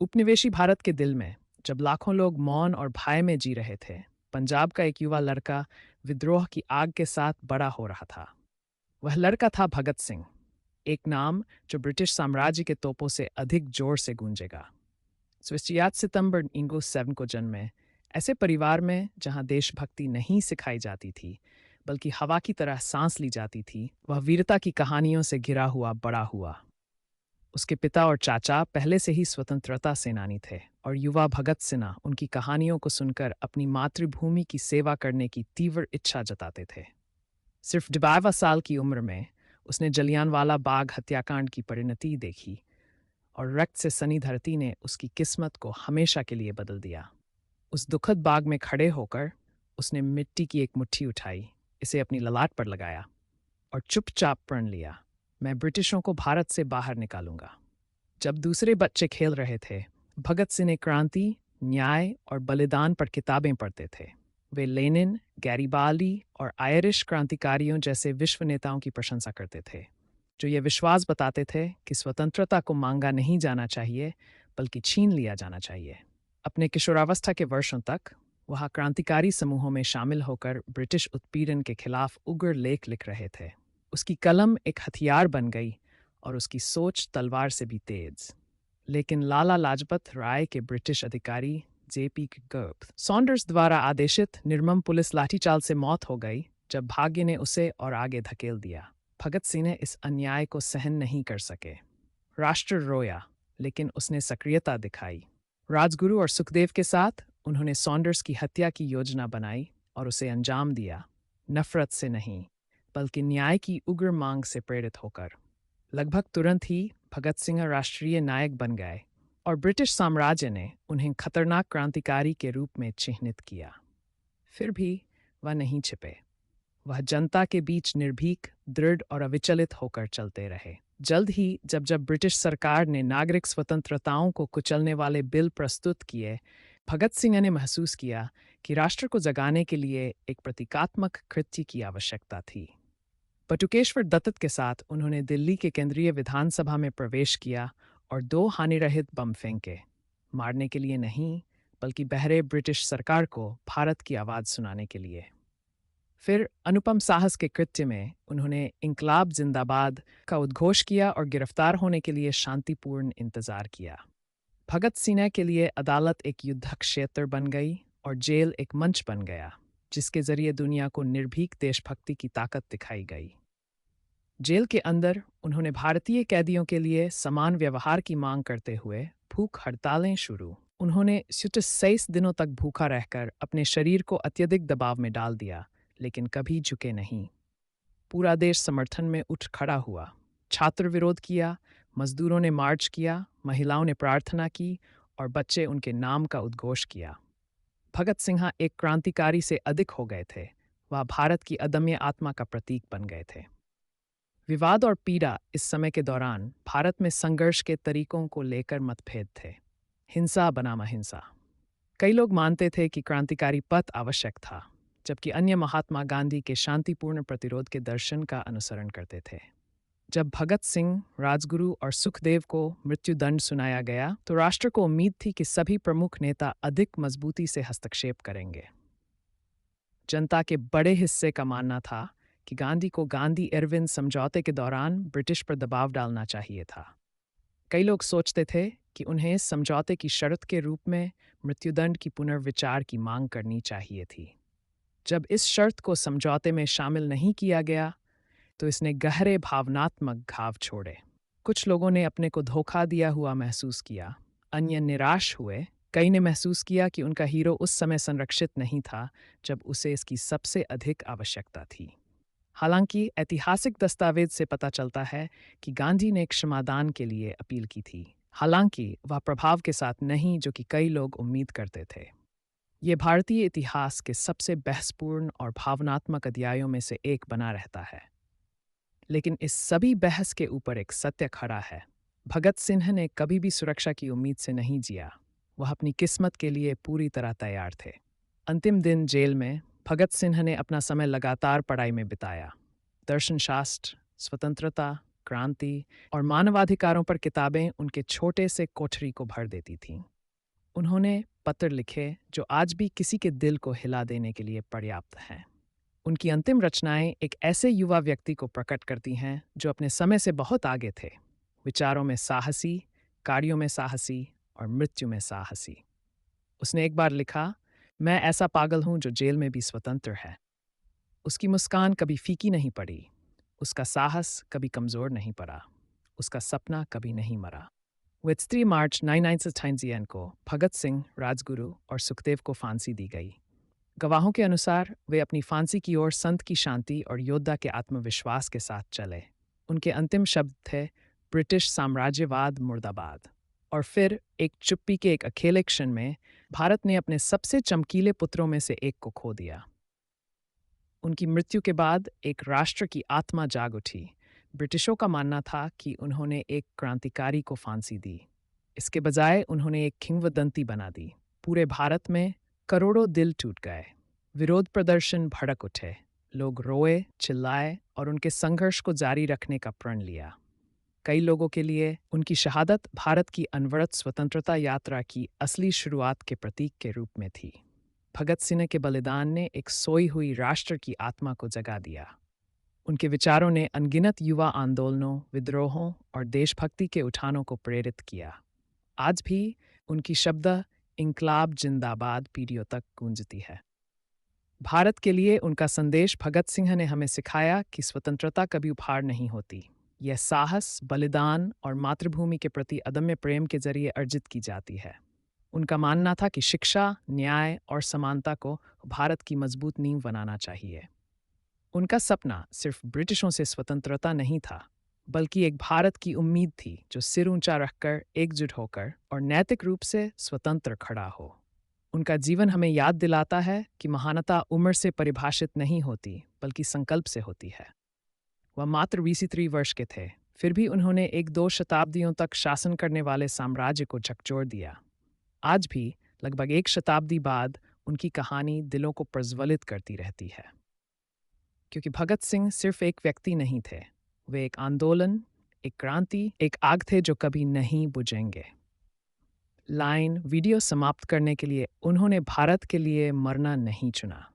उपनिवेशी भारत के दिल में जब लाखों लोग मौन और भय में जी रहे थे, पंजाब का एक युवा लड़का विद्रोह की आग के साथ बड़ा हो रहा था। वह लड़का था भगत सिंह, एक नाम जो ब्रिटिश साम्राज्य के तोपों से अधिक जोर से गूंजेगा। 28 सितंबर 1907 को जन्मे ऐसे परिवार में जहां देशभक्ति नहीं सिखाई जाती थी बल्कि हवा की तरह सांस ली जाती थी, वह वीरता की कहानियों से घिरा हुआ बड़ा हुआ। उसके पिता और चाचा पहले से ही स्वतंत्रता सेनानी थे और युवा भगत सिन्हा उनकी कहानियों को सुनकर अपनी मातृभूमि की सेवा करने की तीव्र इच्छा जताते थे। सिर्फ 22 साल की उम्र में उसने जलियांवाला बाग हत्याकांड की परिणति देखी और रक्त से सनी धरती ने उसकी किस्मत को हमेशा के लिए बदल दिया। उस दुखद बाग में खड़े होकर उसने मिट्टी की एक मुट्ठी उठाई, इसे अपनी ललाट पर लगाया और चुपचाप प्रण लिया, मैं ब्रिटिशों को भारत से बाहर निकालूंगा। जब दूसरे बच्चे खेल रहे थे, भगत सिंह ने क्रांति, न्याय और बलिदान पर किताबें पढ़ते थे। वे लेनिन, गैरिबाल्डी और आयरिश क्रांतिकारियों जैसे विश्व नेताओं की प्रशंसा करते थे, जो ये विश्वास बताते थे कि स्वतंत्रता को मांगा नहीं जाना चाहिए बल्कि छीन लिया जाना चाहिए। अपने किशोरावस्था के वर्षों तक वह क्रांतिकारी समूहों में शामिल होकर ब्रिटिश उत्पीड़न के खिलाफ उग्र लेख लिख रहे थे। उसकी कलम एक हथियार बन गई और उसकी सोच तलवार से भी तेज। लेकिन लाला लाजपत राय के ब्रिटिश अधिकारी जेपी गर्ब सॉन्डर्स द्वारा आदेशित निर्मम पुलिस लाठीचार्ज से मौत हो गई जब भाग्य ने उसे और आगे धकेल दिया। भगत सिंह ने इस अन्याय को सहन नहीं कर सके। राष्ट्र रोया, लेकिन उसने सक्रियता दिखाई। राजगुरु और सुखदेव के साथ उन्होंने सॉन्डर्स की हत्या की योजना बनाई और उसे अंजाम दिया, नफरत से नहीं बल्कि न्याय की उग्र मांग से प्रेरित होकर। लगभग तुरंत ही भगत सिंह राष्ट्रीय नायक बन गए और ब्रिटिश साम्राज्य ने उन्हें खतरनाक क्रांतिकारी के रूप में चिह्नित किया। फिर भी वह नहीं छिपे। वह जनता के बीच निर्भीक, दृढ़ और अविचलित होकर चलते रहे। जल्द ही जब ब्रिटिश सरकार ने नागरिक स्वतंत्रताओं को कुचलने वाले बिल प्रस्तुत किए, भगत सिंह ने महसूस किया कि राष्ट्र को जगाने के लिए एक प्रतीकात्मक कृत्य की आवश्यकता थी। बटुकेश्वर दत्त के साथ उन्होंने दिल्ली के केंद्रीय विधानसभा में प्रवेश किया और 2 हानिरहित बम फेंके, मारने के लिए नहीं बल्कि बहरे ब्रिटिश सरकार को भारत की आवाज़ सुनाने के लिए। फिर अनुपम साहस के कृत्य में उन्होंने इंकलाब जिंदाबाद का उद्घोष किया और गिरफ्तार होने के लिए शांतिपूर्ण इंतजार किया। भगत सिंह के लिए अदालत एक युद्ध क्षेत्र बन गई और जेल एक मंच बन गया, जिसके जरिए दुनिया को निर्भीक देशभक्ति की ताकत दिखाई गई। जेल के अंदर उन्होंने भारतीय कैदियों के लिए समान व्यवहार की मांग करते हुए भूख हड़तालें शुरू। उन्होंने 26 दिनों तक भूखा रहकर अपने शरीर को अत्यधिक दबाव में डाल दिया, लेकिन कभी झुके नहीं। पूरा देश समर्थन में उठ खड़ा हुआ। छात्र विरोध किया, मजदूरों ने मार्च किया, महिलाओं ने प्रार्थना की और बच्चे उनके नाम का उद्घोष किया। भगत सिंह एक क्रांतिकारी से अधिक हो गए थे। वह भारत की अदम्य आत्मा का प्रतीक बन गए थे। विवाद और पीड़ा इस समय के दौरान भारत में संघर्ष के तरीकों को लेकर मतभेद थे। हिंसा बनाम अहिंसा। कई लोग मानते थे कि क्रांतिकारी पथ आवश्यक था, जबकि अन्य महात्मा गांधी के शांतिपूर्ण प्रतिरोध के दर्शन का अनुसरण करते थे। जब भगत सिंह, राजगुरु और सुखदेव को मृत्युदंड सुनाया गया, तो राष्ट्र को उम्मीद थी कि सभी प्रमुख नेता अधिक मजबूती से हस्तक्षेप करेंगे। जनता के बड़े हिस्से का मानना था कि गांधी को गांधी इरविन समझौते के दौरान ब्रिटिश पर दबाव डालना चाहिए था। कई लोग सोचते थे कि उन्हें इस समझौते की शर्त के रूप में मृत्युदंड की पुनर्विचार की मांग करनी चाहिए थी। जब इस शर्त को समझौते में शामिल नहीं किया गया, तो इसने गहरे भावनात्मक घाव छोड़े। कुछ लोगों ने अपने को धोखा दिया हुआ महसूस किया, अन्य निराश हुए। कई ने महसूस किया कि उनका हीरो उस समय संरक्षित नहीं था जब उसे इसकी सबसे अधिक आवश्यकता थी। हालांकि ऐतिहासिक दस्तावेज से पता चलता है कि गांधी ने क्षमादान के लिए अपील की थी, हालांकि वह प्रभाव के साथ नहीं जो कि कई लोग उम्मीद करते थे। ये भारतीय इतिहास के सबसे बहसपूर्ण और भावनात्मक अध्यायों में से एक बना रहता है। लेकिन इस सभी बहस के ऊपर एक सत्य खड़ा है। भगत सिंह ने कभी भी सुरक्षा की उम्मीद से नहीं जिया। वह अपनी किस्मत के लिए पूरी तरह तैयार थे। अंतिम दिन जेल में भगत सिंह ने अपना समय लगातार पढ़ाई में बिताया। दर्शनशास्त्र, स्वतंत्रता, क्रांति और मानवाधिकारों पर किताबें उनके छोटे से कोठरी को भर देती थीं। उन्होंने पत्र लिखे जो आज भी किसी के दिल को हिला देने के लिए पर्याप्त हैं। उनकी अंतिम रचनाएं एक ऐसे युवा व्यक्ति को प्रकट करती हैं जो अपने समय से बहुत आगे थे, विचारों में साहसी, कार्यों में साहसी और मृत्यु में साहसी। उसने एक बार लिखा, मैं ऐसा पागल हूं जो जेल में भी स्वतंत्र है। उसकी मुस्कान कभी फीकी नहीं पड़ी, उसका साहस कभी कमजोर नहीं पड़ा, उसका सपना कभी नहीं मरा। विद 3 मार्च 1999 को भगत सिंह, राजगुरु और सुखदेव को फांसी दी गई। गवाहों के अनुसार वे अपनी फांसी की ओर संत की शांति और योद्धा के आत्मविश्वास के साथ चले। उनके अंतिम शब्द थे, ब्रिटिश साम्राज्यवाद मुर्दाबाद। और फिर एक चुप्पी के एक अकेले क्षण में भारत ने अपने सबसे चमकीले पुत्रों में से एक को खो दिया। उनकी मृत्यु के बाद एक राष्ट्र की आत्मा जाग उठी। ब्रिटिशों का मानना था कि उन्होंने एक क्रांतिकारी को फांसी दी। इसके बजाय उन्होंने एक किंवदंती बना दी। पूरे भारत में करोड़ों दिल टूट गए। विरोध प्रदर्शन भड़क उठे। लोग रोए, चिल्लाए और उनके संघर्ष को जारी रखने का प्रण लिया। कई लोगों के लिए उनकी शहादत भारत की अनवरत स्वतंत्रता यात्रा की असली शुरुआत के प्रतीक के रूप में थी। भगत सिंह के बलिदान ने एक सोई हुई राष्ट्र की आत्मा को जगा दिया। उनके विचारों ने अनगिनत युवा आंदोलनों, विद्रोहों और देशभक्ति के उठानों को प्रेरित किया। आज भी उनकी शब्द इंकलाब जिंदाबाद पीढ़ियों तक गूंजती है। भारत के लिए उनका संदेश भगत सिंह ने हमें सिखाया कि स्वतंत्रता कभी उपहार नहीं होती। यह साहस, बलिदान और मातृभूमि के प्रति अदम्य प्रेम के जरिए अर्जित की जाती है। उनका मानना था कि शिक्षा, न्याय और समानता को भारत की मजबूत नींव बनाना चाहिए। उनका सपना सिर्फ ब्रिटिशों से स्वतंत्रता नहीं था, बल्कि एक भारत की उम्मीद थी जो सिर ऊंचा रखकर, एकजुट होकर और नैतिक रूप से स्वतंत्र खड़ा हो। उनका जीवन हमें याद दिलाता है कि महानता उम्र से परिभाषित नहीं होती, बल्कि संकल्प से होती है। वह मात्र 23 वर्ष के थे, फिर भी उन्होंने 1-2 शताब्दियों तक शासन करने वाले साम्राज्य को झकझोर दिया। आज भी लगभग 1 शताब्दी बाद उनकी कहानी दिलों को प्रज्वलित करती रहती है। क्योंकि भगत सिंह सिर्फ एक व्यक्ति नहीं थे, वे एक आंदोलन, एक क्रांति, एक आग थे जो कभी नहीं बुझेंगे। वीडियो समाप्त करने के लिए उन्होंने भारत के लिए मरना नहीं चुना।